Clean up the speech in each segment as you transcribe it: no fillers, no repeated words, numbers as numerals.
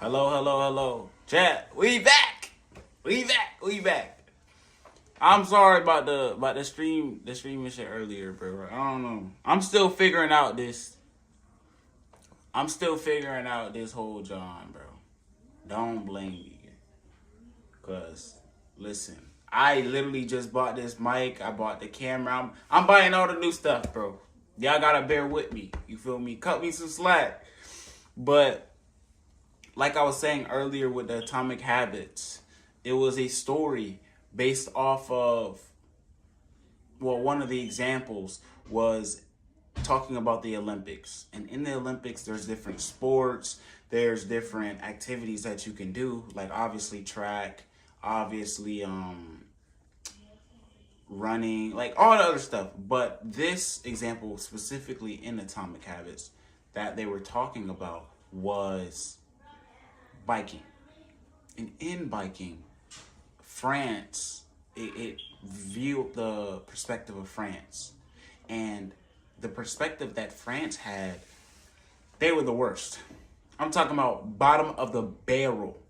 Hello, hello, hello. Chat, we back. We back. I'm sorry about the streaming shit earlier, bro. I don't know. I'm still figuring out this whole John, bro. Don't blame me. Cause listen, I literally just bought this mic. I bought the camera. I'm buying all the new stuff, bro. Y'all gotta bear with me. You feel me? Cut me some slack. But like I was saying earlier with the Atomic Habits, it was a story based off of, well, one of the examples was talking about the Olympics. And in the Olympics, there's different sports, there's different activities that you can do, like obviously track, obviously running, like all the other stuff. But this example specifically in Atomic Habits that they were talking about was biking. And in biking, France, it viewed the perspective of France. And the perspective that France had, they were the worst. I'm talking about bottom of the barrel,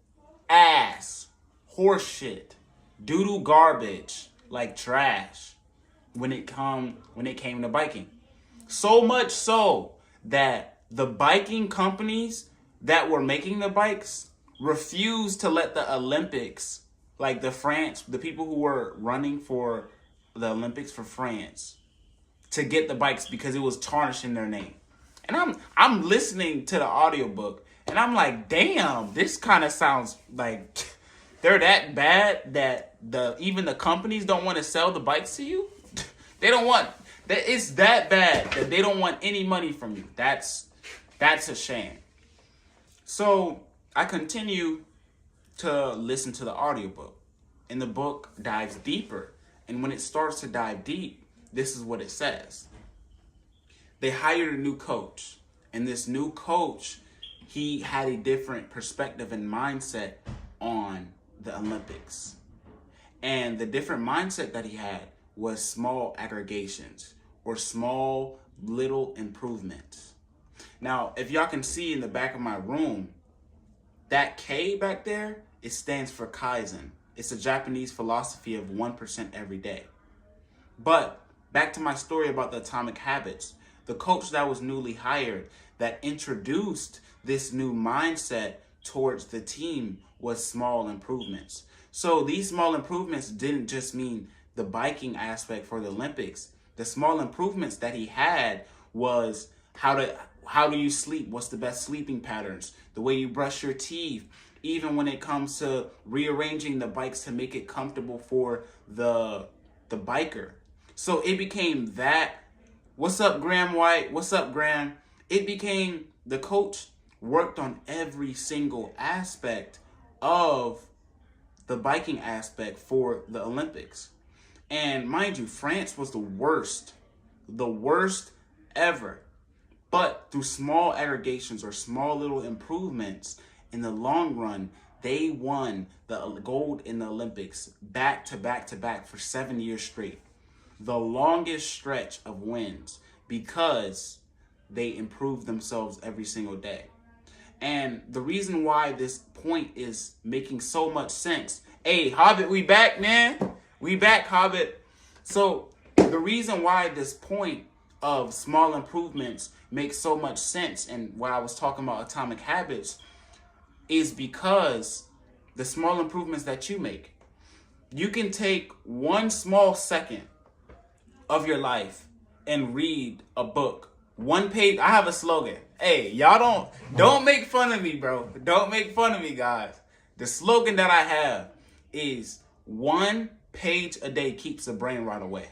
ass, horse shit, doodle garbage, like trash when it came to biking. So much so that the biking companies that were making the bikes refused to let the Olympics, like the people who were running for the Olympics for France, to get the bikes because it was tarnishing their name. And I'm listening to the audiobook and I'm like, damn, this kind of sounds like they're that bad that even the companies don't want to sell the bikes to you. They don't want that. It's that bad that they don't want any money from you. That's a shame. So I continue to listen to the audiobook, and the book dives deeper. And when it starts to dive deep, this is what it says. They hired a new coach, and this new coach, he had a different perspective and mindset on the Olympics. And the different mindset that he had was small aggregations or small little improvements. Now, if y'all can see in the back of my room, that K back there, it stands for Kaizen. It's a Japanese philosophy of 1% every day. But back to my story about the Atomic Habits, the coach that was newly hired that introduced this new mindset towards the team was small improvements. So these small improvements didn't just mean the biking aspect for the Olympics. The small improvements that he had was how do you sleep? What's the best sleeping patterns? The way you brush your teeth, even when it comes to rearranging the bikes to make it comfortable for the biker. So it became that. What's up, Graham White? What's up, Graham? It became the coach worked on every single aspect of the biking aspect for the Olympics. And mind you, France was the worst ever. But through small aggregations or small little improvements, in the long run, they won the gold in the Olympics back to back for 7 years straight. The longest stretch of wins because they improved themselves every single day. And the reason why this point is making so much sense. Hey, Hobbit, we back, man. We back, Hobbit. So the reason why this point of small improvements makes so much sense, and what I was talking about Atomic Habits, is because the small improvements that you make, you can take one small second of your life and read a book. One page. I have a slogan. Hey, y'all don't make fun of me, bro. Don't make fun of me, guys. The slogan that I have is 1 page a day keeps the brain rot away.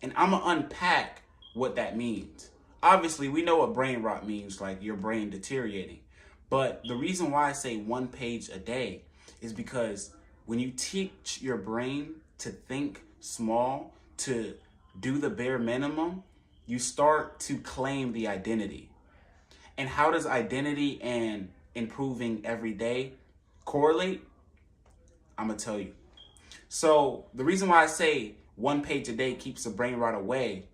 And I'm going to unpack what that means. Obviously, we know what brain rot means, like your brain deteriorating. But the reason why I say 1 page a day is because when you teach your brain to think small, to do the bare minimum, you start to claim the identity. And how does identity and improving every day correlate? I'm going to tell you. So the reason why I say 1 page a day keeps the brain rot away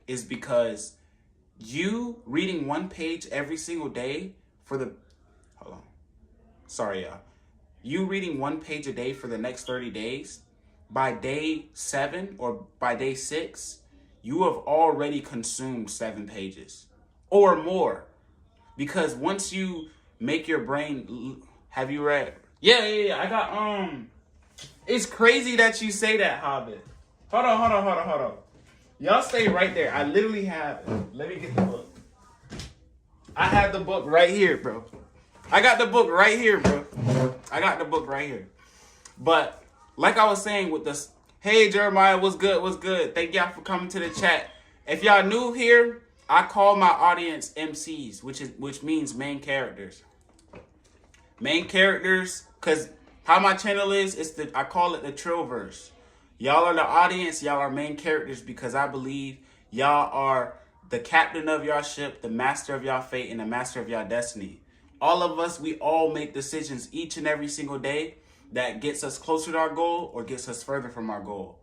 is because you reading 1 page every single day for the, hold on. sorry, y'all. You reading 1 page a day for the next 30 days, by day 7 or by day 6, you have already consumed 7 pages or more. Because once you make your brain, have you read? Yeah. I got, it's crazy that you say that, Hobbit. Hold on. Y'all stay right there. I literally have, let me get the book. I have the book right here, bro. I got the book right here, bro. I got the book right here. But like I was saying with this, hey Jeremiah, what's good? What's good? Thank y'all for coming to the chat. If y'all new here, I call my audience MCs, which means main characters. Main characters, cause how my channel is I call it the Trillverse. Y'all are the audience, y'all are main characters because I believe y'all are the captain of your ship, the master of your fate, and the master of your destiny. All of us, we all make decisions each and every single day that gets us closer to our goal or gets us further from our goal.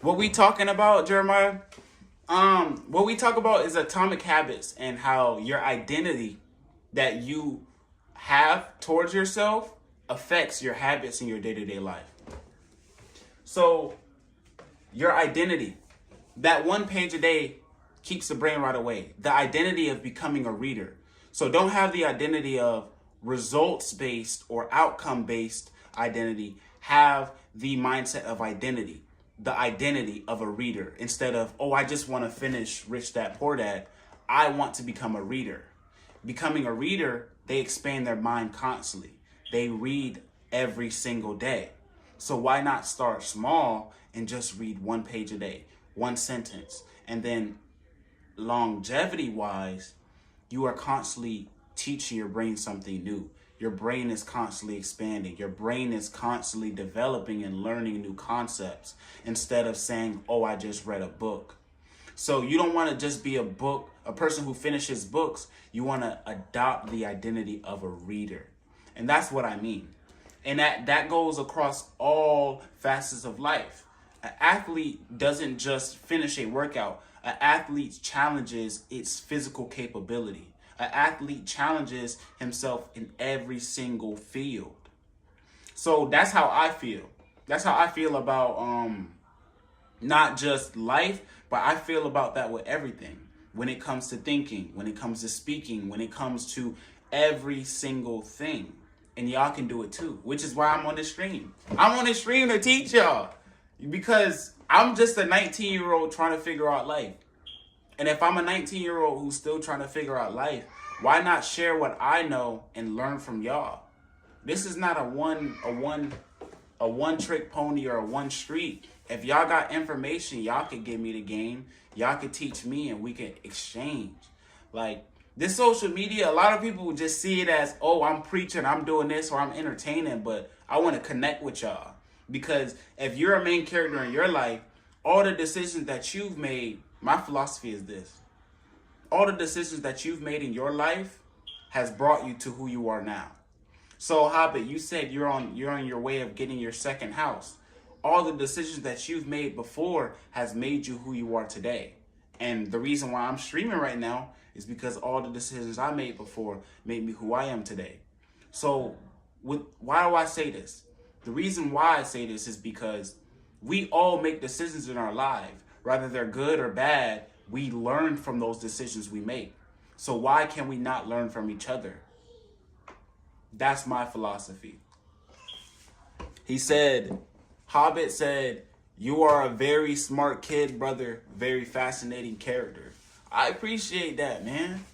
What we talking about, Jeremiah? What we talk about is atomic habits and how your identity that you have towards yourself affects your habits in your day-to-day life. So your identity, that 1 page a day keeps the brain right away. The identity of becoming a reader. So don't have the identity of results-based or outcome-based identity. Have the mindset of identity, the identity of a reader, instead of, oh, I just want to finish Rich Dad Poor Dad. I want to become a reader. Becoming a reader, they expand their mind constantly. They read every single day. So why not start small and just read 1 page a day, 1 sentence, and then longevity-wise, you are constantly teaching your brain something new. Your brain is constantly expanding. Your brain is constantly developing and learning new concepts instead of saying, oh, I just read a book. So you don't want to just be a person who finishes books. You want to adopt the identity of a reader. And that's what I mean. And that goes across all facets of life. An athlete doesn't just finish a workout. An athlete challenges its physical capability. An athlete challenges himself in every single field. So that's how I feel. That's how I feel about not just life, but I feel about that with everything. When it comes to thinking, when it comes to speaking, when it comes to every single thing. And y'all can do it too, which is why I'm on this stream. I'm on this stream to teach y'all because I'm just a 19-year-old trying to figure out life. And if I'm a 19-year-old who's still trying to figure out life, why not share what I know and learn from y'all? This is not a one trick pony or a one street. If y'all got information, y'all could give me the game. Y'all could teach me and we can exchange. Like this social media, a lot of people just see it as, oh, I'm preaching, I'm doing this, or I'm entertaining, but I want to connect with y'all. Because if you're a main character in your life, all the decisions that you've made, my philosophy is this. All the decisions that you've made in your life has brought you to who you are now. So, Hobbit, you said you're on your way of getting your second house. All the decisions that you've made before has made you who you are today. And the reason why I'm streaming right now is because all the decisions I made before made me who I am today. So, why do I say this? The reason why I say this is because we all make decisions in our life. Whether they're good or bad, we learn from those decisions we make. So why can we not learn from each other? That's my philosophy. He said, Hobbit said, you are a very smart kid, brother. Very fascinating character. I appreciate that, man.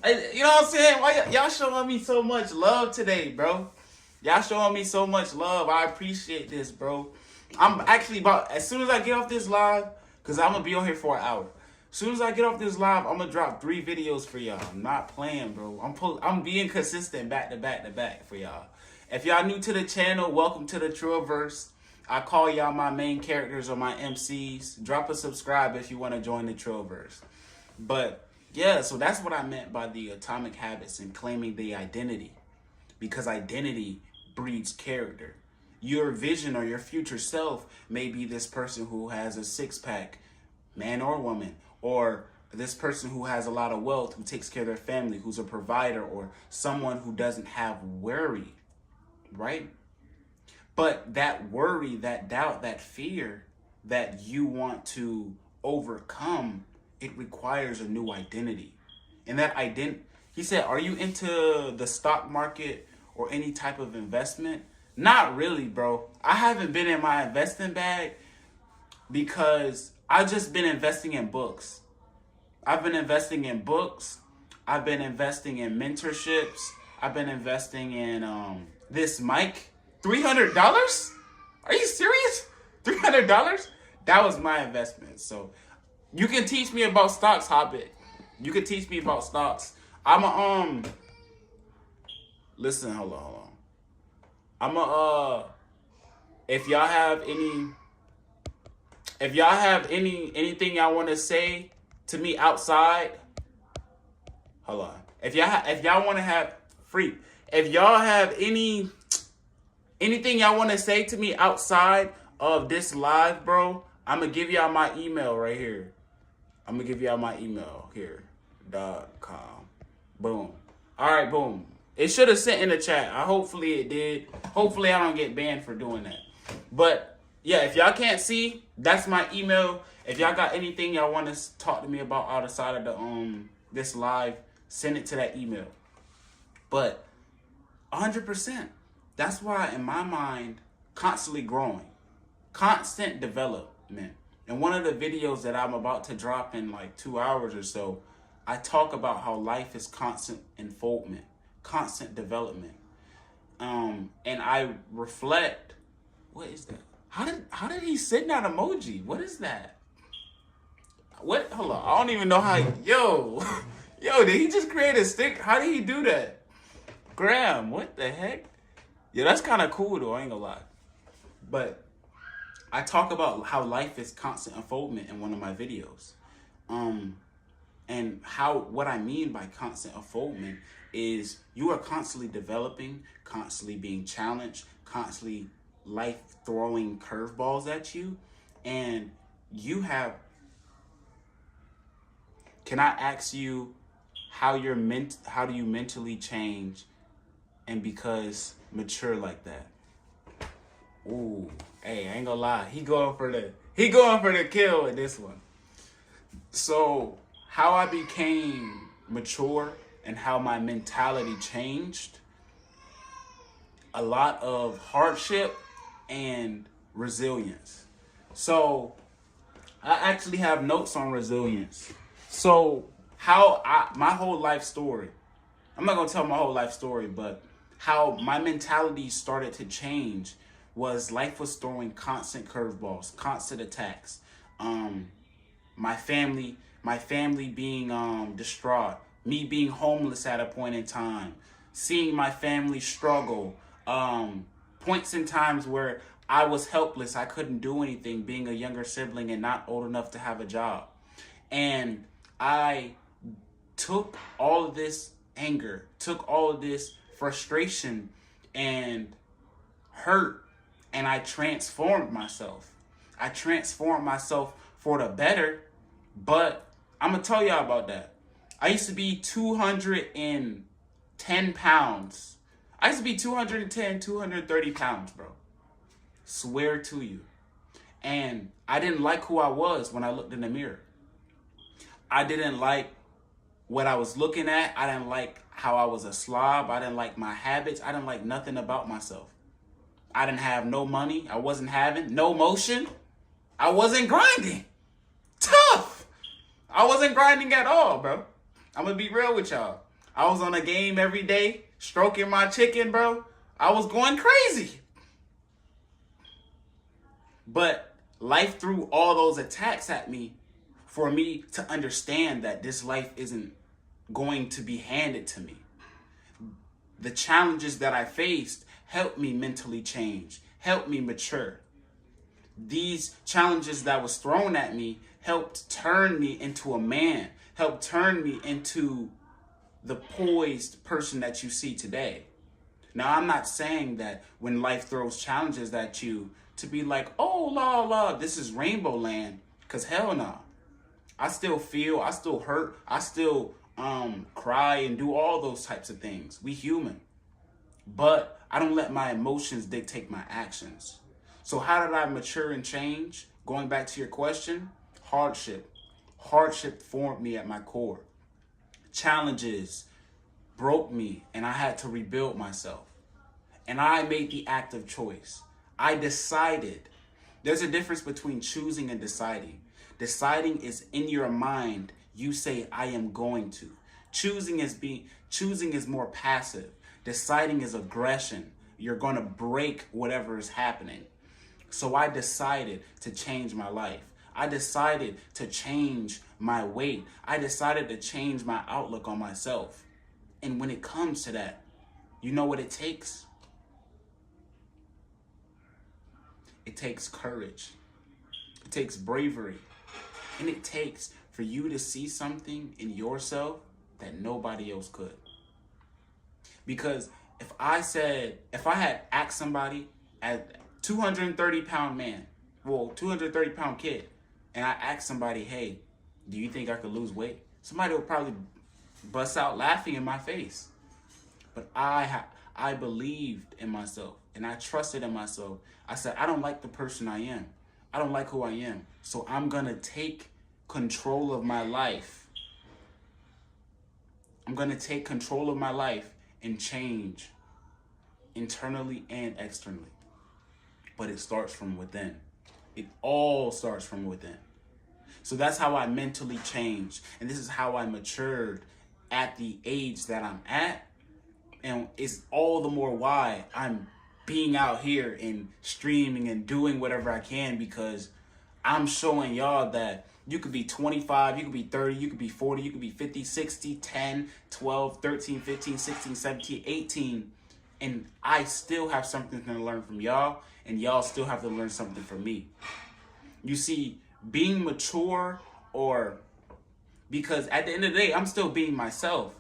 You know what I'm saying? Why y'all showing me so much love today, bro? Y'all showing me so much love. I appreciate this, bro. I'm actually as soon as I get off this live, because I'm going to be on here for an hour. As soon as I get off this live, I'm going to drop 3 videos for y'all. I'm not playing, bro. I'm being consistent back to back to back for y'all. If y'all new to the channel, welcome to the Trillverse. I call y'all my main characters or my MCs. Drop a subscribe if you want to join the Trillverse. But yeah, so that's what I meant by the atomic habits and claiming the identity. Because identity breeds character. Your vision or your future self may be this person who has a 6-pack, man or woman, or this person who has a lot of wealth, who takes care of their family, who's a provider, or someone who doesn't have worry. right? But that worry, that doubt, that fear that you want to overcome, it requires a new identity. And that identity, he said, are you into the stock market or any type of investment? Not really, bro. I haven't been in my investing bag because I've just been investing in books. I've been investing in books. I've been investing in mentorships. I've been investing in this mic. $300? Are you serious? $300? That was my investment. So you can teach me about stocks, Hobbit. You can teach me about stocks. I'm a listen, hold on. I'm a if y'all have anything y'all want to say to me outside, hold on. If y'all want to have free, if y'all have anything y'all want to say to me outside of this live, bro, I'm gonna give y'all my email right here. I'm gonna give y'all my email here. .com. Boom. All right, boom. It should have sent in the chat. Hopefully it did. Hopefully I don't get banned for doing that. But yeah, if y'all can't see, that's my email. If y'all got anything y'all want to talk to me about outside of the this live, send it to that email. But 100%. That's why in my mind, constantly growing, constant development. And one of the videos that I'm about to drop in like 2 hours or so, I talk about how life is constant unfoldment, constant development. And I reflect, what is that? How did he send that emoji? What is that? What? Hold on. I don't even know how. Yo, did he just create a stick? How did he do that? Graham, what the heck? Yeah, that's kind of cool though, I ain't gonna lie. But I talk about how life is constant unfoldment in one of my videos. And what I mean by constant unfoldment is you are constantly developing, constantly being challenged, constantly life throwing curveballs at you. And you have, can I ask you how do you mentally change and because mature like that? Ooh, hey, I ain't gonna lie. He going for the kill with this one. So how I became mature and how my mentality changed, a lot of hardship and resilience. So I actually have notes on resilience. So my whole life story, I'm not gonna tell my whole life story, but how my mentality started to change was life was throwing constant curveballs, constant attacks. My family being distraught, me being homeless at a point in time, seeing my family struggle, points in times where I was helpless, I couldn't do anything, being a younger sibling and not old enough to have a job. And I took all of this anger, took all of this frustration and hurt, and I transformed myself. I transformed myself for the better, but I'm going to tell y'all about that. I used to be 210 pounds. I used to be 210, 230 pounds, bro. Swear to you. And I didn't like who I was when I looked in the mirror. I didn't like what I was looking at. I didn't like how I was a slob. I didn't like my habits. I didn't like nothing about myself. I didn't have no money. I wasn't having no motion. I wasn't grinding. Tough. I wasn't grinding at all, bro. I'm going to be real with y'all. I was on a game every day, stroking my chicken, bro. I was going crazy. But life threw all those attacks at me for me to understand that this life isn't going to be handed to me. The challenges that I faced helped me mentally change, helped me mature. These challenges that was thrown at me helped turn me into a man, helped turn me into the poised person that you see today. Now, I'm not saying that when life throws challenges at you to be like, oh, la, this is rainbow land, because hell no. I still feel, I still hurt, I still cry and do all those types of things. We human. but I don't let my emotions dictate my actions. So how did I mature and change? Going back to your question, hardship. Hardship formed me at my core. Challenges broke me and I had to rebuild myself. And I made the active choice. I decided. There's a difference between choosing and deciding. Deciding is in your mind. You say, I am going to. Choosing is more passive. Deciding is aggression. You're going to break whatever is happening. So I decided to change my life. I decided to change my weight. I decided to change my outlook on myself. And when it comes to that, you know what it takes? It takes courage. It takes bravery. And it takes for you to see something in yourself that nobody else could. Because if I had asked somebody at 230-pound man, 230-pound kid, and I asked somebody, hey, do you think I could lose weight? Somebody would probably bust out laughing in my face. But I believed in myself and I trusted in myself. I said, I don't like the person I am. I don't like who I am. So I'm going to take control of my life. I'm going to take control of my life and change internally and externally. But it starts from within. It all starts from within. So that's how I mentally changed. And this is how I matured at the age that I'm at. And it's all the more why I'm being out here and streaming and doing whatever I can, because I'm showing y'all that you could be 25, you could be 30, you could be 40, you could be 50, 60, 10, 12, 13, 15, 16, 17, 18. And I still have something to learn from y'all, and y'all still have to learn something from me. You see, being mature, or because at the end of the day, I'm still being myself,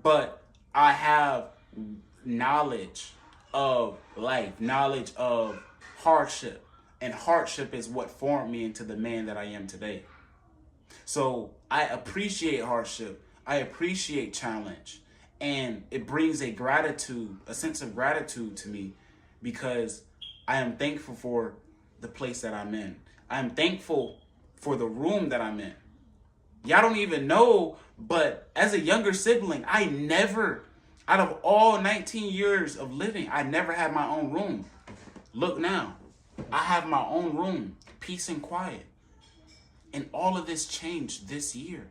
but I have knowledge of life, knowledge of hardship, and hardship is what formed me into the man that I am today. So I appreciate hardship. I appreciate challenge, and it brings a sense of gratitude to me, because I am thankful for the place that I'm in. I am thankful for the room that I'm in. Y'all don't even know, but as a younger sibling, I never, out of all 19 years of living, I never had my own room. Look now, I have my own room, peace and quiet. And all of this changed this year.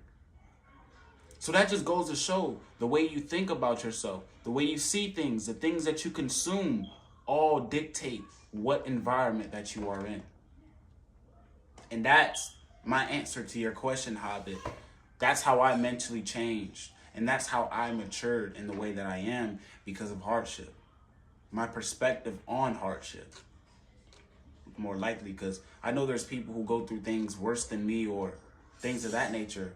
So that just goes to show the way you think about yourself, the way you see things, the things that you consume, all dictate what environment that you are in. And that's my answer to your question, Hobbit. That's how I mentally changed. And that's how I matured in the way that I am, because of hardship. My perspective on hardship. More likely, because I know there's people who go through things worse than me or things of that nature.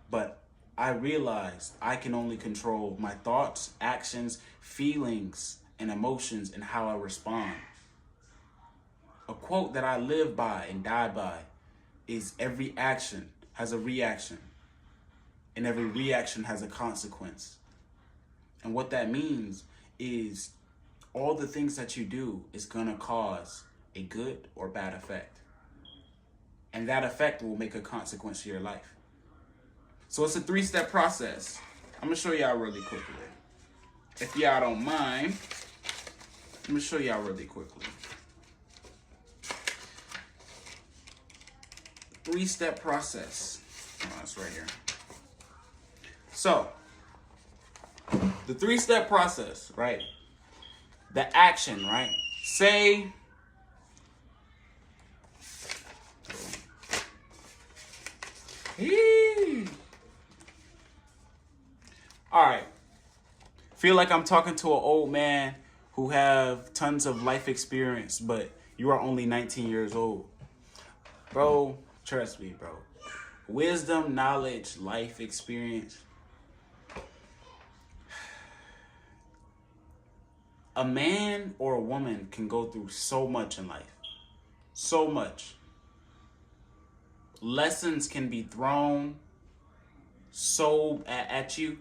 But I realized I can only control my thoughts, actions, feelings, and emotions, and how I respond. A quote that I live by and die by is, every action has a reaction, and every reaction has a consequence. And what that means is all the things that you do is gonna cause a good or bad effect. And that effect will make a consequence to your life. So it's a 3-step process. I'm gonna show y'all really quickly. If y'all don't mind, I'm gonna show y'all really quickly. 3-step process. Oh, that's right here. So, the 3-step process, right? The action, right? Say, all right. Feel like I'm talking to an old man who have tons of life experience, but you are only 19 years old. Bro, trust me, bro. Wisdom, knowledge, life experience. A man or a woman can go through so much in life. So much. Lessons can be thrown so at you,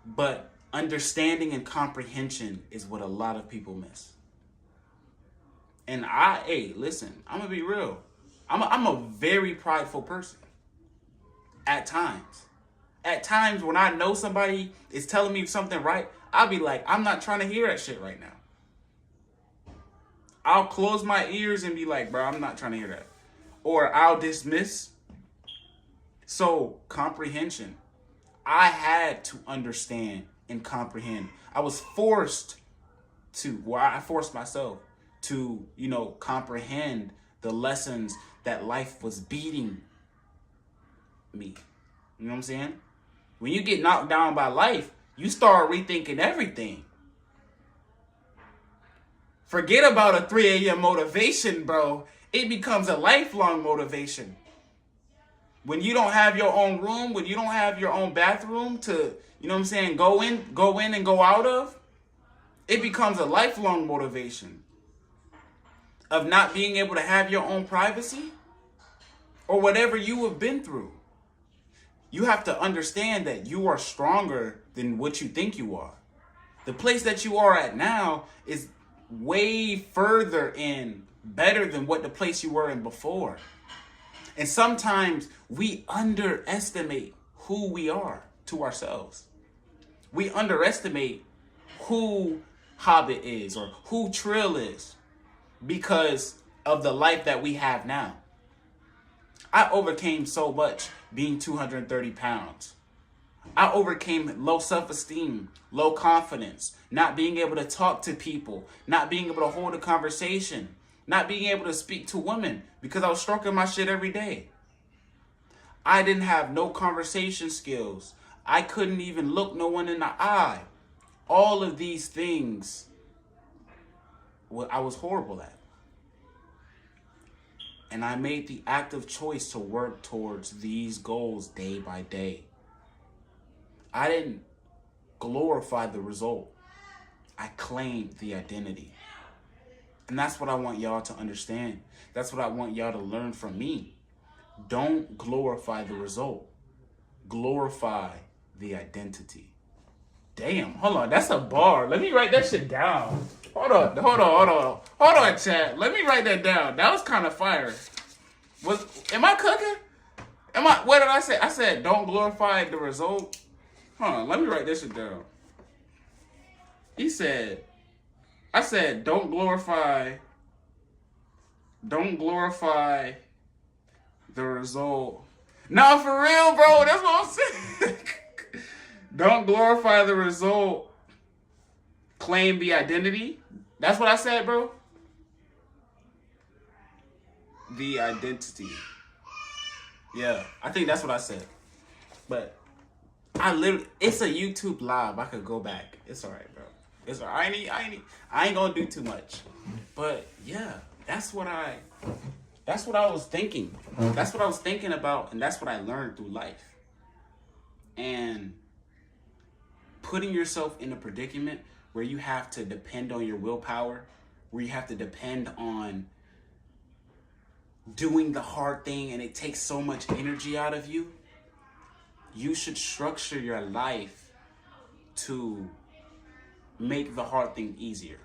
but Understanding and comprehension is what a lot of people miss. And hey, listen, I'm gonna be real. I'm a very prideful person. At times. At times when I know somebody is telling me something right, I'll be like, I'm not trying to hear that shit right now. I'll close my ears and be like, bro, I'm not trying to hear that. Or I'll dismiss. So, comprehension. I had to understand and comprehend. I was forced to, I forced myself to, comprehend the lessons that life was beating me. You know what I'm saying? When you get knocked down by life, you start rethinking everything. Forget about a 3 a.m. motivation, bro. It becomes a lifelong motivation. When you don't have your own room, when you don't have your own bathroom to, go in and go out of, it becomes a lifelong motivation of not being able to have your own privacy or whatever you have been through. You have to understand that you are stronger than what you think you are. The place that you are at now is way further and better than what the place you were in before. And sometimes we underestimate who we are to ourselves. We underestimate who Hobbit is or who Trill is because of the life that we have now. I overcame so much being 230 pounds. I overcame low self-esteem, low confidence, not being able to talk to people, not being able to hold a conversation, not being able to speak to women because I was stroking my shit every day. I didn't have no conversation skills. I couldn't even look no one in the eye. All of these things, I was horrible at. And I made the active choice to work towards these goals day by day. I didn't glorify the result. I claimed the identity. And that's what I want y'all to understand. That's what I want y'all to learn from me. Don't glorify the result. Glorify the identity. Damn, hold on, that's a bar. Let me write that shit down. Hold on, chat. Let me write that down. That was kind of fire. Am I cooking? What did I say? I said, don't glorify the result. Let me write this shit down. I said, don't glorify the result. No, for real, bro. That's what I'm saying. Don't glorify the result. Claim the identity. That's what I said, bro. The identity. Yeah, I think that's what I said. But it's a YouTube live. I could go back. It's all right, bro. It's all right. I ain't gonna do too much. But yeah, that's what I was thinking. That's what I was thinking about, and that's what I learned through life. And putting yourself in a predicament where you have to depend on your willpower, where you have to depend on doing the hard thing and it takes so much energy out of you, you should structure your life to make the hard thing easier.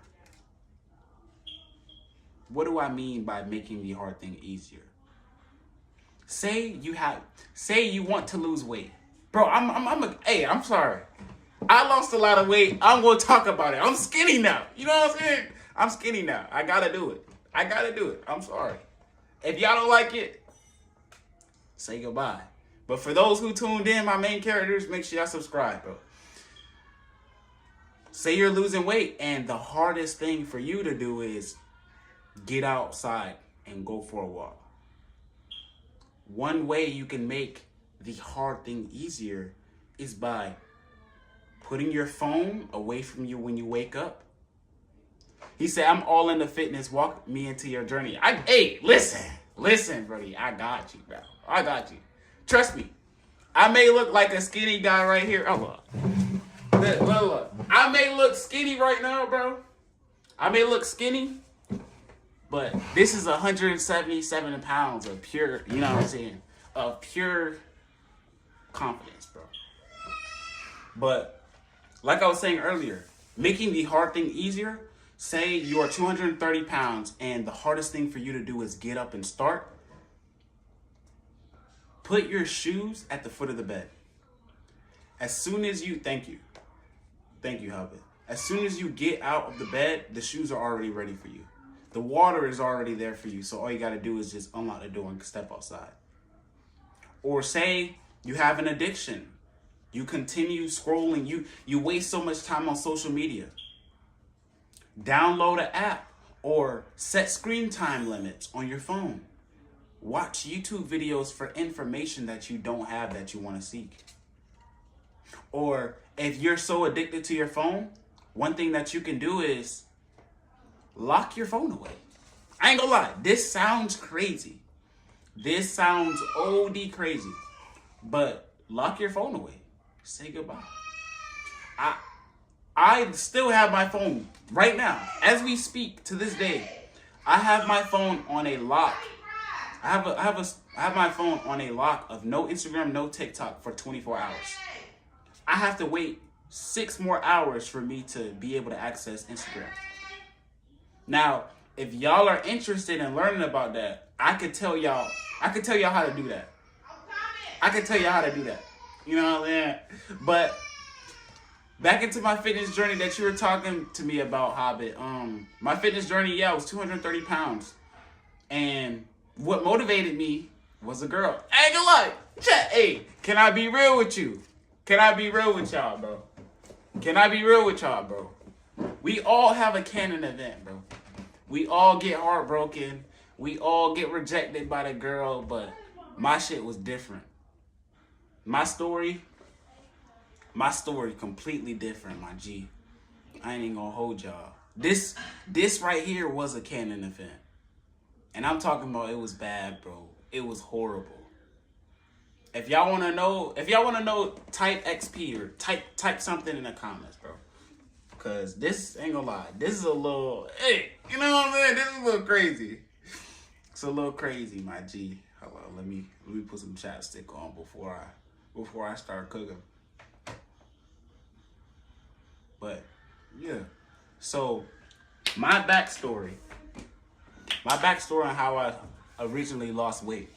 What do I mean by making the hard thing easier? Say you want to lose weight. Bro, I'm sorry. I lost a lot of weight. I'm going to talk about it. I'm skinny now. You know what I'm saying? I'm skinny now. I got to do it. I'm sorry. If y'all don't like it, say goodbye. But for those who tuned in, my main characters, make sure y'all subscribe, bro. Say you're losing weight, and the hardest thing for you to do is get outside and go for a walk. One way you can make the hard thing easier is by putting your phone away from you when you wake up. He said, I'm all into fitness. Walk me into your journey. Hey, listen, buddy. I got you, bro. I got you. Trust me. I may look like a skinny guy right here. Oh, look. I may look skinny right now, bro. I may look skinny, but this is 177 pounds of pure, you know what I'm saying? Of pure confidence, bro. But Like I was saying earlier, making the hard thing easier. Say you are 230 pounds and the hardest thing for you to do is get up and start. Put your shoes at the foot of the bed. As soon as you, thank you, Hubby. As soon as you get out of the bed, the shoes are already ready for you. The water is already there for you. So all you got to do is just unlock the door and step outside. Or say you have an addiction. You continue scrolling. You waste so much time on social media. Download an app or set screen time limits on your phone. Watch YouTube videos for information that you don't have that you want to seek. Or if you're so addicted to your phone, one thing that you can do is lock your phone away. I ain't gonna lie, this sounds crazy. This sounds OD crazy. But lock your phone away. Say goodbye. I still have my phone right now. As we speak to this day, I have my phone on a lock. I have my phone on a lock of no Instagram, no TikTok for 24 hours. I have to wait 6 more hours for me to be able to access Instagram. Now, if y'all are interested in learning about that, I could tell y'all how to do that. I could tell y'all how to do that. You know what I'm saying? But back into my fitness journey that you were talking to me about, Hobbit. My fitness journey, I was 230 pounds. And what motivated me was a girl. I ain't gonna lie. Chat, hey, can I be real with you? Can I be real with y'all, bro? Can I be real with y'all, bro? We all have a canon event, bro. We all get heartbroken. We all get rejected by the girl, but my shit was different. My story completely different, my G. I ain't even gonna hold y'all. This right here was a canon event. And I'm talking about it was bad, bro. It was horrible. If y'all wanna know, type XP or type something in the comments, bro. Cause this ain't gonna lie. This is a little, hey, you know what I'm saying? This is a little crazy. It's a little crazy, my G. Hold on, let me put some chapstick on before I start cooking. But yeah. So my backstory on how I originally lost weight.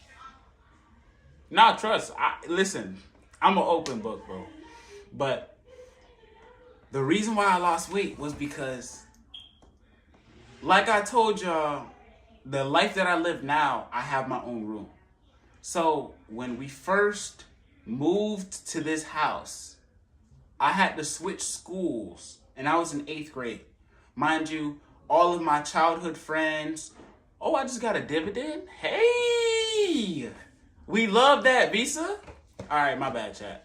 Nah, trust. Listen, I'm an open book, bro. But the reason why I lost weight was because, like I told y'all, the life that I live now, I have my own room. So when we first moved to this house, I had to switch schools, and I was in 8th grade. Mind you, all of my childhood friends, oh, I just got a dividend? Hey! We love that, Visa. All right, my bad, chat.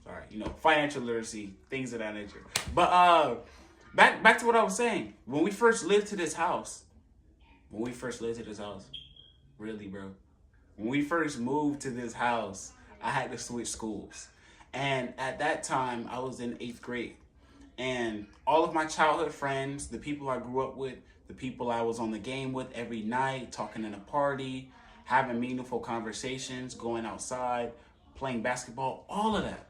Sorry, financial literacy, things of that nature. But back to what I was saying. When we first lived to this house, really, bro. When we first moved to this house, I had to switch schools. And at that time, I was in 8th grade. And all of my childhood friends, the people I grew up with, the people I was on the game with every night, talking in a party, having meaningful conversations, going outside, playing basketball, all of that.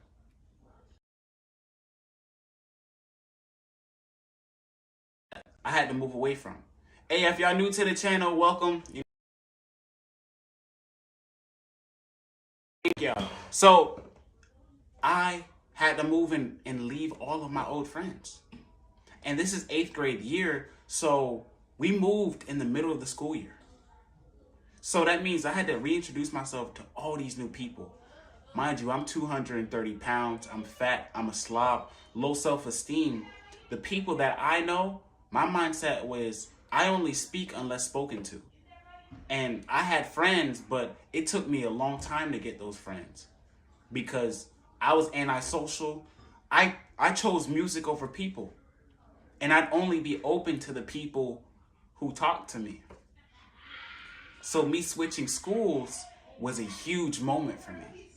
I had to move away from. Hey, if y'all new to the channel, welcome. Thank y'all. So I had to move and leave all of my old friends. And this is 8th grade year, so we moved in the middle of the school year. So that means I had to reintroduce myself to all these new people. Mind you, I'm 230 pounds, I'm fat, I'm a slob, low self-esteem. The people that I know, my mindset was, I only speak unless spoken to. And I had friends, but it took me a long time to get those friends. Because I was antisocial. I chose music over people. And I'd only be open to the people who talked to me. So me switching schools was a huge moment for me.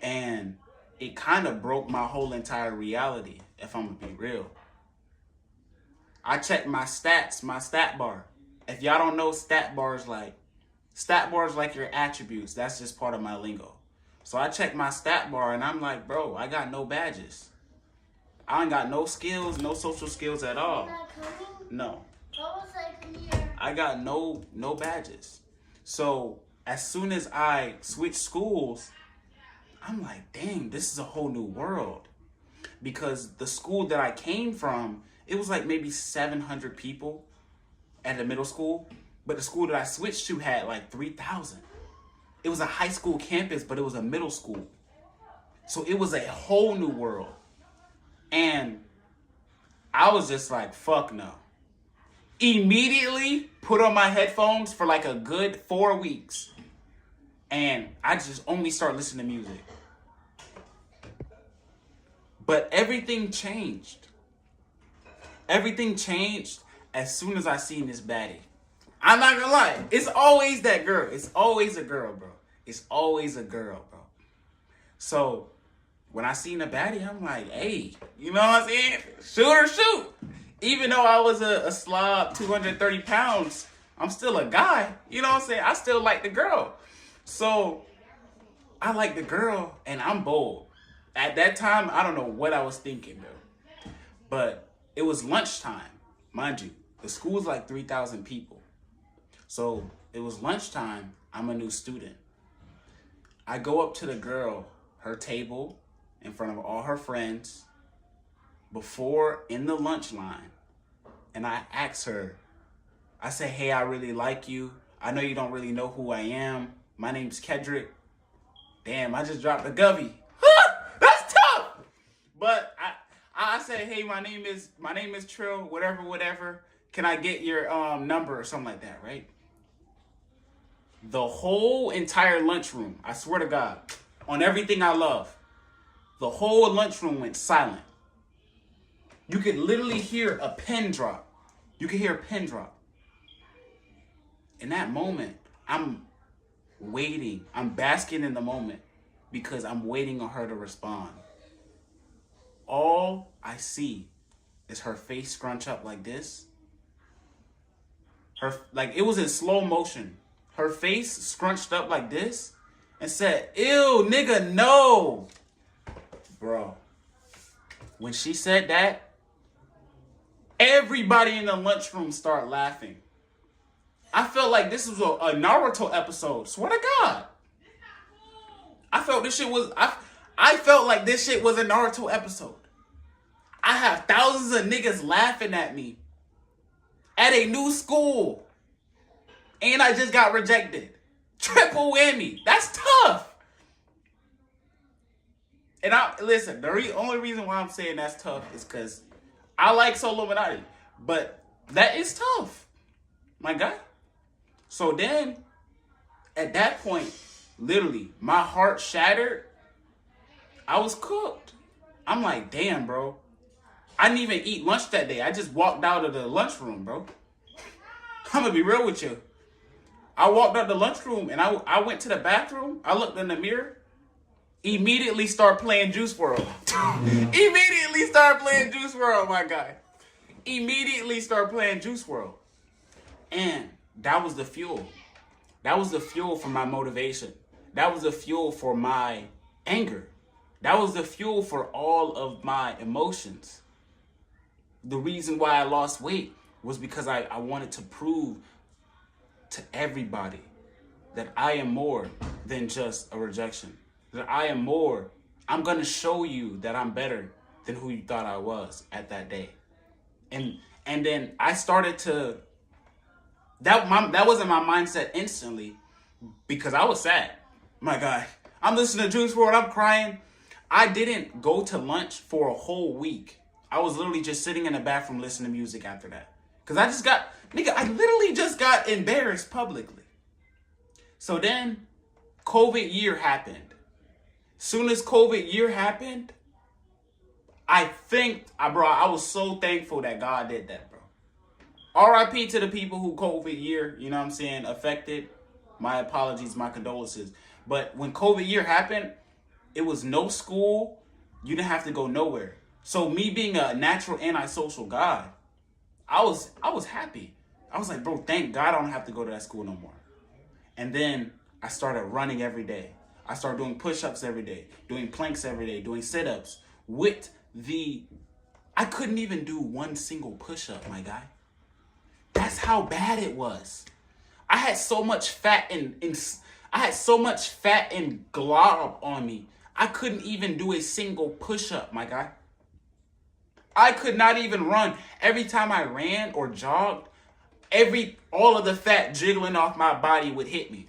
And it kind of broke my whole entire reality, if I'm gonna be real. I checked my stats, my stat bar. If y'all don't know stat bars like your attributes, that's just part of my lingo. So I checked my stat bar and I'm like, bro, I got no badges. I ain't got no skills, no social skills at all. No. I got no badges. So as soon as I switched schools, I'm like, dang, this is a whole new world. Because the school that I came from, it was like maybe 700 people at the middle school. But the school that I switched to had like 3,000. It was a high school campus, but it was a middle school. So it was a whole new world. And I was just like, fuck no. Immediately put on my headphones for like a good 4 weeks. And I just only start listening to music. But everything changed. Everything changed as soon as I seen this baddie. I'm not gonna lie. It's always that girl. It's always a girl, bro. It's always a girl, bro. So when I seen a baddie, I'm like, hey, you know what I'm saying? Shoot or shoot. Even though I was a slob, 230 pounds, I'm still a guy. You know what I'm saying? I still like the girl. So I like the girl and I'm bold. At that time, I don't know what I was thinking, though. But it was lunchtime. Mind you, the school's like 3,000 people. So it was lunchtime. I'm a new student. I go up to the girl, her table, in front of all her friends, before in the lunch line. And I ask her, I say, hey, I really like you. I know you don't really know who I am. My name's Kedrick. Damn, I just dropped a gubby. That's tough. But I said, hey, my name is Trill, whatever. Can I get your number or something like that, right? The whole entire lunchroom, I swear to God, on everything I love, the whole lunchroom went silent. You could literally hear a pin drop. You could hear a pin drop. In that moment, I'm waiting. I'm basking in the moment because I'm waiting on her to respond. All I see is her face scrunch up like this. It was in slow motion. Her face scrunched up like this and said, ew, nigga, no. Bro, when she said that, everybody in the lunchroom started laughing. I felt like this was a Naruto episode. Swear to God. I felt like this shit was a Naruto episode. I have thousands of niggas laughing at me at a new school. And I just got rejected. Triple whammy. That's tough. And listen, the only reason why I'm saying that's tough is because I like Solominati. But that is tough, my guy. So then, at that point, literally, my heart shattered. I was cooked. I'm like, damn, bro. I didn't even eat lunch that day. I just walked out of the lunchroom, bro. I'm going to be real with you. I walked out the lunchroom and I went to the bathroom. I looked in the mirror. Immediately start playing Juice WRLD. Immediately start playing Juice WRLD, my guy. Immediately start playing Juice WRLD. And that was the fuel. That was the fuel for my motivation. That was the fuel for my anger. That was the fuel for all of my emotions. The reason why I lost weight was because I wanted to prove to everybody that I am more than just a rejection. That I am more. I'm going to show you that I'm better than who you thought I was at that day. And then I started to... That wasn't my mindset instantly because I was sad. My God. I'm listening to Juice WRLD. I'm crying. I didn't go to lunch for a whole week. I was literally just sitting in the bathroom listening to music after that. Because I literally just got embarrassed publicly. So then, COVID year happened. Soon as COVID year happened, I was so thankful that God did that, bro. RIP to the people who COVID year, you know what I'm saying, affected. My apologies, my condolences. But when COVID year happened, it was no school. You didn't have to go nowhere. So me being a natural antisocial guy, I was happy. I was like, bro, thank God I don't have to go to that school no more. And then I started running every day. I started doing push-ups every day, doing planks every day, doing sit-ups with the I couldn't even do one single push-up, my guy. That's how bad it was. I had so much fat and I had so much fat and glob on me. I couldn't even do a single push-up, my guy. I could not even run. Every time I ran or jogged, all of the fat jiggling off my body would hit me.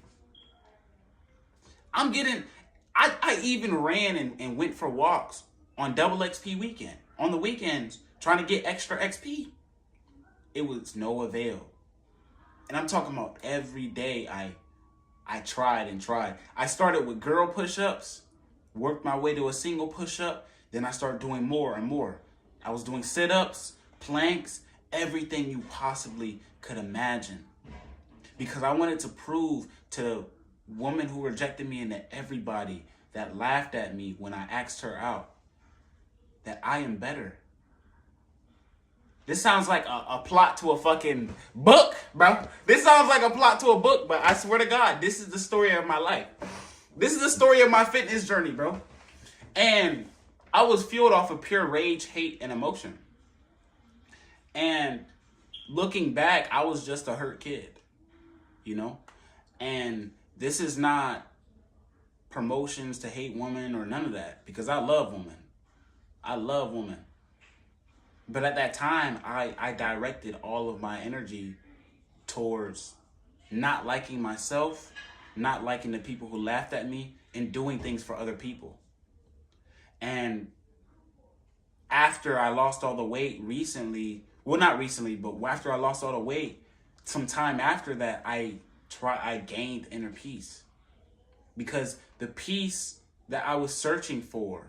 I even ran and went for walks on double XP weekend. On the weekends, trying to get extra XP. It was no avail. And I'm talking about every day I tried and tried. I started with girl push-ups, worked my way to a single push-up, then I started doing more and more. I was doing sit-ups, planks, everything you possibly could imagine. Because I wanted to prove to the woman who rejected me and to everybody that laughed at me when I asked her out that I am better. This sounds like a plot to a fucking book, bro. This sounds like a plot to a book, but I swear to God, this is the story of my life. This is the story of my fitness journey, bro. And I was fueled off of pure rage, hate, and emotion. And looking back, I was just a hurt kid, you know? And this is not promotions to hate women or none of that, because I love women. I love women. But at that time, I directed all of my energy towards not liking myself, not liking the people who laughed at me, and doing things for other people. And after I lost all the weight recently, well, not recently, but after I lost all the weight, some time after that, I gained inner peace. Because the peace that I was searching for,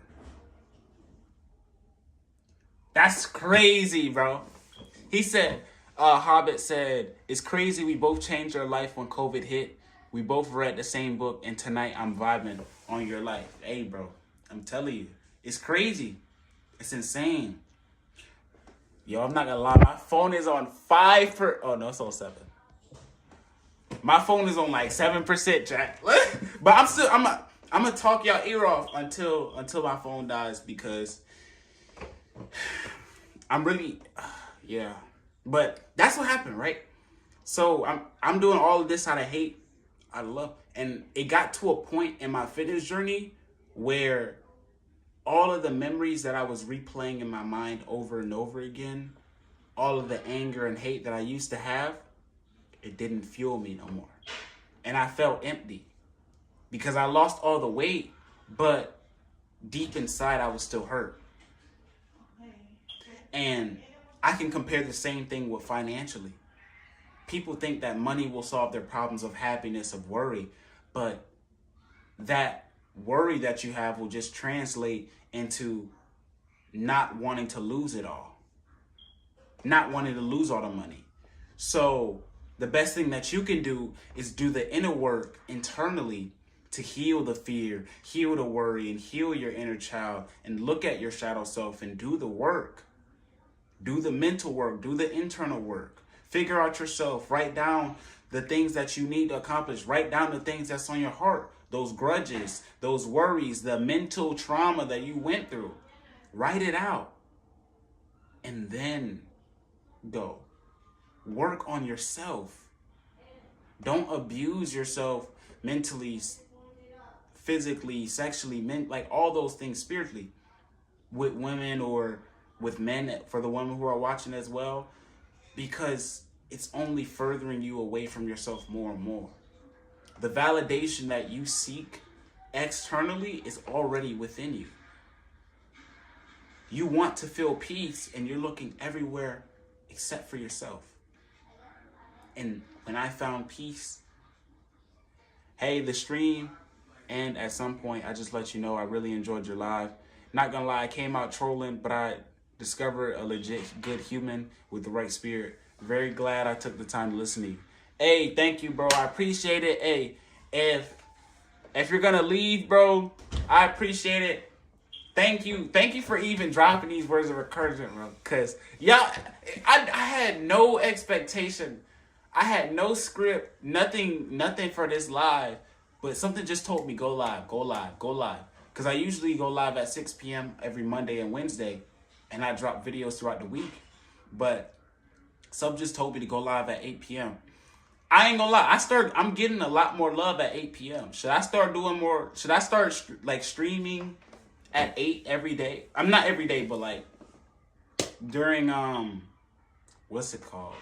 that's crazy, bro. He said, Hobbit said, it's crazy we both changed our life when COVID hit. We both read the same book, and tonight I'm vibing on your life. Hey, bro, I'm telling you, it's crazy. It's insane. Yo, I'm not gonna lie, my phone is on 5%. Oh, no, it's on 7. My phone is on like 7%, Jack. But I'm gonna talk y'all ear off until my phone dies, because I'm really, yeah. But that's what happened, right? So I'm doing all of this out of hate. I love, and it got to a point in my fitness journey where all of the memories that I was replaying in my mind over and over again, all of the anger and hate that I used to have, it didn't fuel me no more. And I felt empty because I lost all the weight, but deep inside I was still hurt. And I can compare the same thing with financially. People think that money will solve their problems of happiness, of worry, but that worry that you have will just translate into not wanting to lose it all, not wanting to lose all the money. So the best thing that you can do is do the inner work internally to heal the fear, heal the worry, and heal your inner child, and look at your shadow self and do the work. Do the mental work, do the internal work. Figure out yourself, write down the things that you need to accomplish, write down the things that's on your heart, those grudges, those worries, the mental trauma that you went through. Write it out. And then go. Work on yourself. Don't abuse yourself mentally, physically, sexually, like all those things spiritually with women or with men, for the women who are watching as well, because it's only furthering you away from yourself more and more. The validation that you seek externally is already within you. You want to feel peace and you're looking everywhere except for yourself. And when I found peace, hey, the stream, and at some point, I just let you know I really enjoyed your live. Not gonna lie, I came out trolling, but I discovered a legit good human with the right spirit. Very glad I took the time to listen to you. Hey, thank you, bro. I appreciate it. Hey, if you're gonna leave, bro, I appreciate it. Thank you. Thank you for even dropping these words of encouragement, bro. Because, yeah, I had no expectation. I had no script, nothing for this live. But something just told me, go live, go live, go live. Because I usually go live at 6 p.m. every Monday and Wednesday. and I drop videos throughout the week. Like Sub just told me to go live at 8 p.m. I ain't gonna lie. I'm getting a lot more love at 8 p.m. Should I start doing more? Should I start like streaming at 8 every day? I'm not every day, but like during what's it called?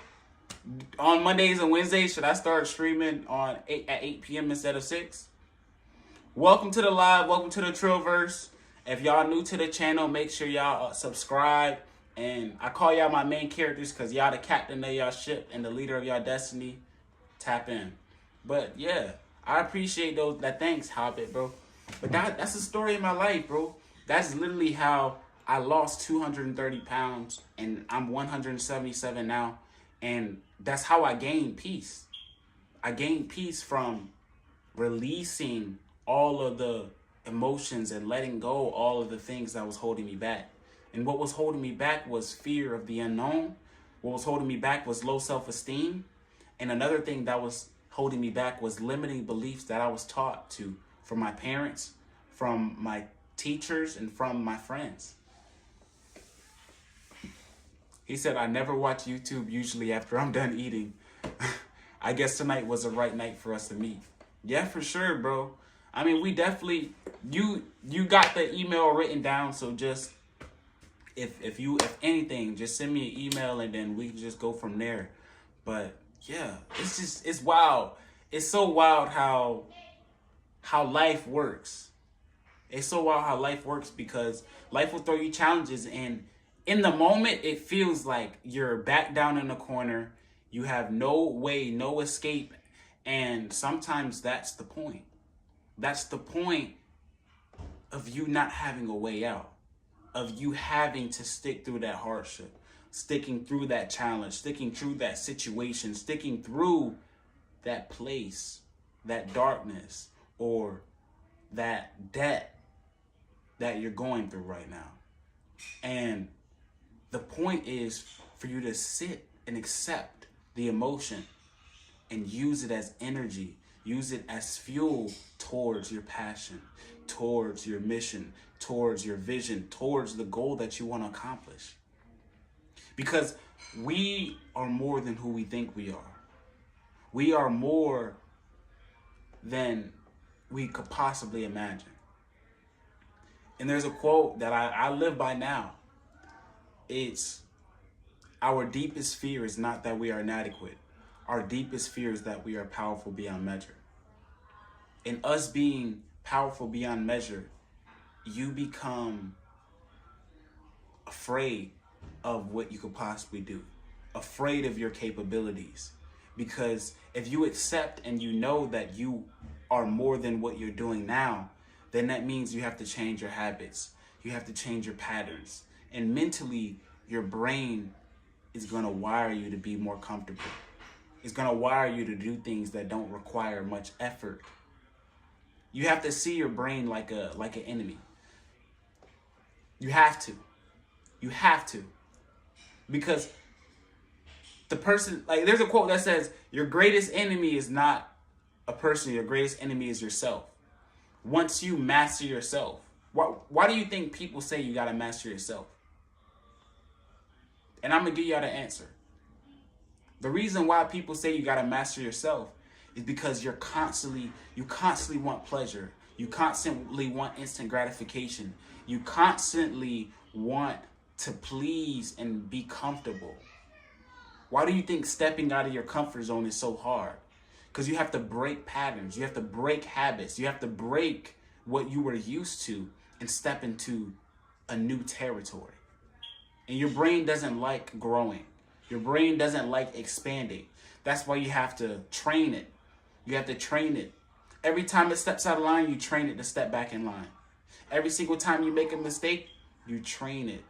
On Mondays and Wednesdays, should I start streaming at 8 p.m. instead of 6? Welcome to the live. Welcome to the Trillverse. If y'all new to the channel, make sure y'all subscribe. And I call y'all my main characters because y'all the captain of y'all ship and the leader of y'all destiny. Tap in. But yeah, I appreciate that. Thanks, Hobbit, bro. But that's the story of my life, bro. That's literally how I lost 230 pounds and I'm 177 now. And that's how I gained peace. I gained peace from releasing all of the emotions and letting go all of the things that was holding me back. And what was holding me back was fear of the unknown. What was holding me back was low self-esteem. And another thing that was holding me back was limiting beliefs that I was taught from my parents, from my teachers, and from my friends. He said, I never watch YouTube usually after I'm done eating. I guess tonight was the right night for us to meet. Yeah, for sure, bro. I mean, we definitely, you got the email written down, so just, if anything, just send me an email and then we can just go from there. But yeah, it's wild. It's so wild how life works. It's so wild how life works because life will throw you challenges, and in the moment, it feels like you're back down in the corner. You have no way, no escape. And sometimes that's the point. That's the point of you not having a way out, of you having to stick through that hardship, sticking through that challenge, sticking through that situation, sticking through that place, that darkness, or that debt that you're going through right now. And the point is for you to sit and accept the emotion and use it as energy, use it as fuel towards your passion, towards your mission, towards your vision, towards the goal that you want to accomplish. Because we are more than who we think we are. We are more than we could possibly imagine. And there's a quote that I live by now. It's, our deepest fear is not that we are inadequate. Our deepest fear is that we are powerful beyond measure. In us being powerful beyond measure, you become afraid of what you could possibly do, afraid of your capabilities. Because if you accept and you know that you are more than what you're doing now, then that means you have to change your habits. You have to change your patterns. And mentally, your brain is going to wire you to be more comfortable. It's going to wire you to do things that don't require much effort. You have to see your brain like an enemy. You have to. You have to. Because the person, like, there's a quote that says, your greatest enemy is not a person, your greatest enemy is yourself. Once you master yourself, why do you think people say you got to master yourself? And I'm going to give y'all the answer. The reason why people say you got to master yourself is because you constantly want pleasure. You constantly want instant gratification. You constantly want to please and be comfortable. Why do you think stepping out of your comfort zone is so hard? Because you have to break patterns. You have to break habits. You have to break what you were used to and step into a new territory. And your brain doesn't like growing. Your brain doesn't like expanding. That's why you have to train it. You have to train it. Every time it steps out of line, you train it to step back in line. Every single time you make a mistake, you train it.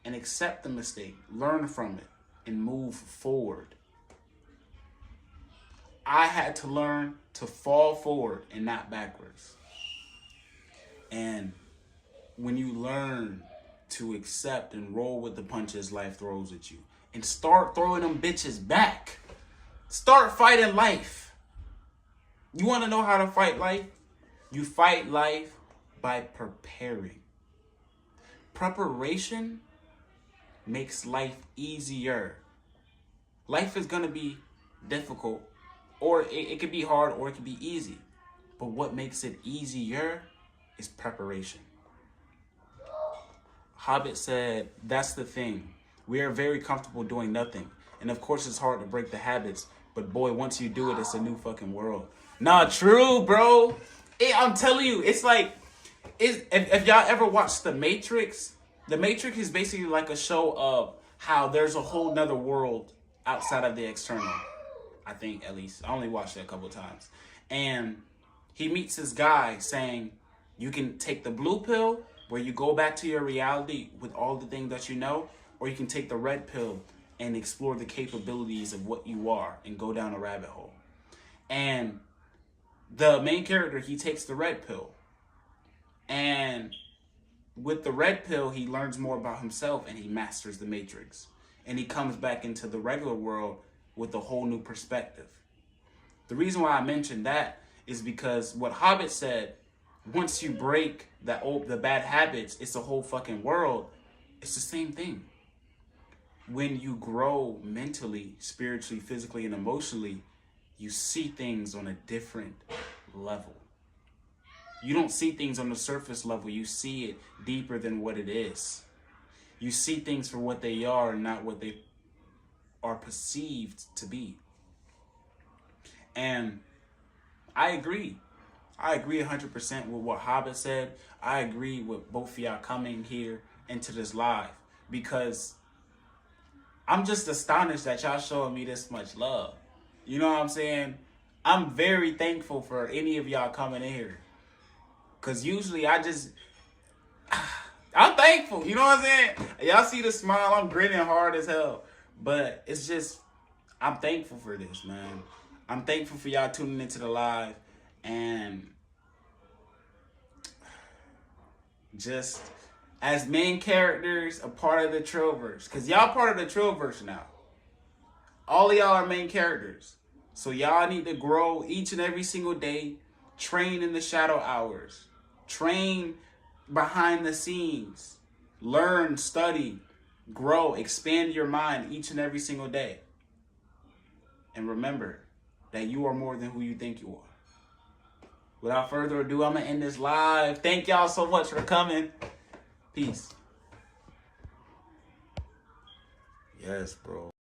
And accept the mistake, learn from it, and move forward. I had to learn to fall forward and not backwards. And when you learn to accept and roll with the punches life throws at you, and start throwing them bitches back, start fighting life. You want to know how to fight life? You fight life by preparing. Preparation makes life easier. Life is going to be difficult, or it could be hard, or it could be easy. But what makes it easier is preparation. Hobbit said, that's the thing. We are very comfortable doing nothing. And of course it's hard to break the habits, but boy, once you do it, it's a new fucking world. Nah, true, bro. I'm telling you, it's like, if y'all ever watched The Matrix is basically like a show of how there's a whole nother world outside of the external. I think, at least. I only watched it a couple times. And he meets this guy saying, you can take the blue pill, where you go back to your reality with all the things that you know, or you can take the red pill and explore the capabilities of what you are and go down a rabbit hole. And the main character, he takes the red pill. And with the red pill, he learns more about himself and he masters the Matrix. And he comes back into the regular world with a whole new perspective. The reason why I mentioned that is because what Hobbit said, once you break the bad habits, it's a whole fucking world. It's the same thing. When you grow mentally, spiritually, physically, and emotionally, you see things on a different level. You don't see things on the surface level. You see it deeper than what it is. You see things for what they are and not what they are perceived to be. And I agree. I agree 100% with what Hobbit said. I agree with both of y'all coming here into this live, because I'm just astonished that y'all showing me this much love. You know what I'm saying? I'm very thankful for any of y'all coming in here, because usually I'm thankful. You know what I'm saying? Y'all see the smile, I'm grinning hard as hell. But it's just, I'm thankful for this, man. I'm thankful for y'all tuning into the live. And just as main characters, a part of the Trillverse. Because y'all part of the Trillverse now. All of y'all are main characters. So y'all need to grow each and every single day. Train in the shadow hours. Train behind the scenes. Learn, study, grow, expand your mind each and every single day. And remember that you are more than who you think you are. Without further ado, I'm going to end this live. Thank y'all so much for coming. Peace. Yes, bro.